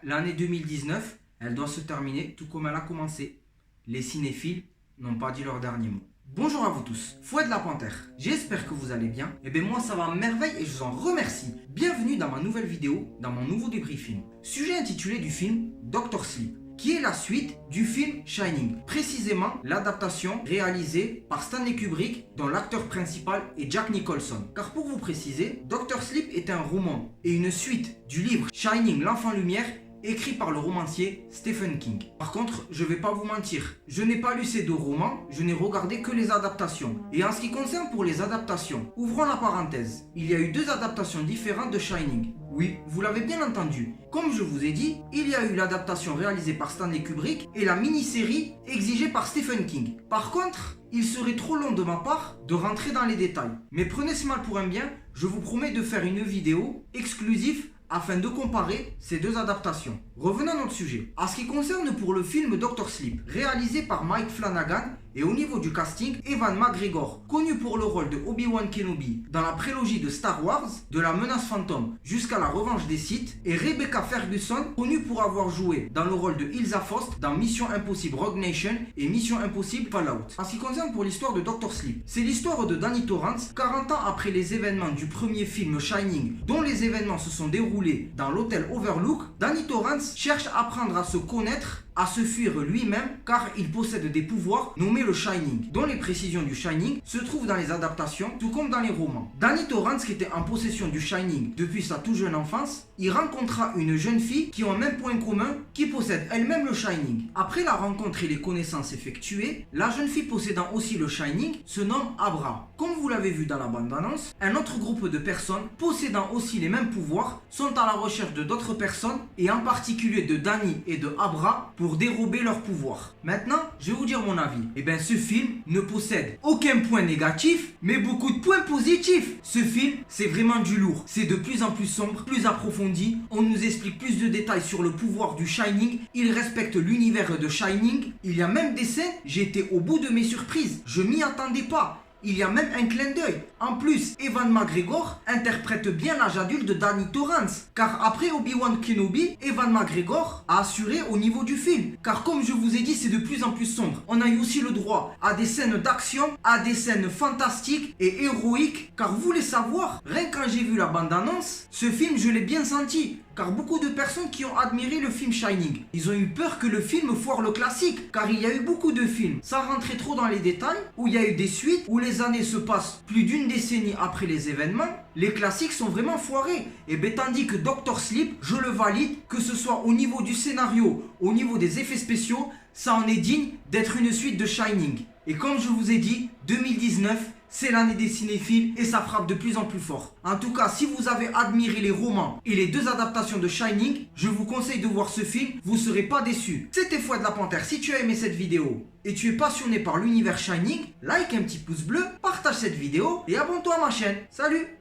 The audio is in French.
l'année 2019, elle doit se terminer tout comme elle a commencé. Les cinéphiles n'ont pas dit leur dernier mot. Bonjour à vous tous, Fouad la Panthère. J'espère que vous allez bien. Et bien moi ça va à merveille et je vous en remercie. Bienvenue dans ma nouvelle vidéo, dans mon nouveau débriefing. Sujet intitulé du film Dr. Sleep, qui est la suite du film Shining, précisément l'adaptation réalisée par Stanley Kubrick dont l'acteur principal est Jack Nicholson. Car pour vous préciser, Dr. Sleep est un roman et une suite du livre Shining, l'enfant lumière, écrit par le romancier Stephen King. Par contre, je vais pas vous mentir, je n'ai pas lu ces deux romans, je n'ai regardé que les adaptations. Et en ce qui concerne pour les adaptations, ouvrons la parenthèse, il y a eu deux adaptations différentes de Shining. Oui, vous l'avez bien entendu. Comme je vous ai dit, il y a eu l'adaptation réalisée par Stanley Kubrick et la mini-série exigée par Stephen King. Par contre, il serait trop long de ma part de rentrer dans les détails. Mais prenez ce mal pour un bien, je vous promets de faire une vidéo exclusive afin de comparer ces deux adaptations. Revenons à notre sujet. En ce qui concerne pour le film Dr. Sleep, réalisé par Mike Flanagan, et au niveau du casting, Ewan McGregor, connu pour le rôle de Obi-Wan Kenobi dans la prélogie de Star Wars, de la menace fantôme jusqu'à la revanche des Sith, et Rebecca Ferguson, connue pour avoir joué dans le rôle de Ilsa Faust dans Mission Impossible Rogue Nation et Mission Impossible Fallout. En ce qui concerne pour l'histoire de Dr. Sleep, c'est l'histoire de Danny Torrance, 40 ans après les événements du premier film Shining, dont les événements se sont déroulés dans l'hôtel Overlook. Danny Torrance cherche à apprendre à se connaître, à se fuir lui-même, car il possède des pouvoirs nommés le Shining, dont les précisions du Shining se trouvent dans les adaptations, tout comme dans les romans. Danny Torrance, qui était en possession du Shining depuis sa toute jeune enfance, il rencontra une jeune fille qui ont un même point commun, qui possède elle-même le Shining. Après la rencontre et les connaissances effectuées, la jeune fille possédant aussi le Shining se nomme Abra. Comme vous l'avez vu dans la bande-annonce, un autre groupe de personnes possédant aussi les mêmes pouvoirs sont à la recherche de d'autres personnes, et en particulier de Danny et de Abra, pour dérober leur pouvoir. Maintenant, je vais vous dire mon avis. Et bien ce film ne possède aucun point négatif, mais beaucoup de points positifs. Ce film, c'est vraiment du lourd. C'est de plus en plus sombre, plus approfondi. On nous explique plus de détails sur le pouvoir du Shining. Il respecte l'univers de Shining. Il y a même des scènes, j'ai été au bout de mes surprises. Je m'y attendais pas. Il y a même un clin d'œil. En plus, Ewan McGregor interprète bien l'âge adulte de Danny Torrance. Car après Obi-Wan Kenobi, Ewan McGregor a assuré au niveau du film. Car comme je vous ai dit, c'est de plus en plus sombre. On a eu aussi le droit à des scènes d'action, à des scènes fantastiques et héroïques. Car vous voulez savoir, rien que quand j'ai vu la bande-annonce, ce film je l'ai bien senti. Car beaucoup de personnes qui ont admiré le film Shining, ils ont eu peur que le film foire le classique. Car il y a eu beaucoup de films, sans rentrer trop dans les détails, où il y a eu des suites, où les années se passent plus d'une décennie après les événements. Les classiques sont vraiment foirés. Et bien tandis que Dr. Sleep, je le valide, que ce soit au niveau du scénario, au niveau des effets spéciaux, ça en est digne d'être une suite de Shining. Et comme je vous ai dit, 2019, c'est l'année des cinéphiles et ça frappe de plus en plus fort. En tout cas, si vous avez admiré les romans et les deux adaptations de Shining, je vous conseille de voir ce film, vous ne serez pas déçus. C'était Fouad la Panthère. Si tu as aimé cette vidéo et tu es passionné par l'univers Shining, like un petit pouce bleu, partage cette vidéo et abonne-toi à ma chaîne. Salut!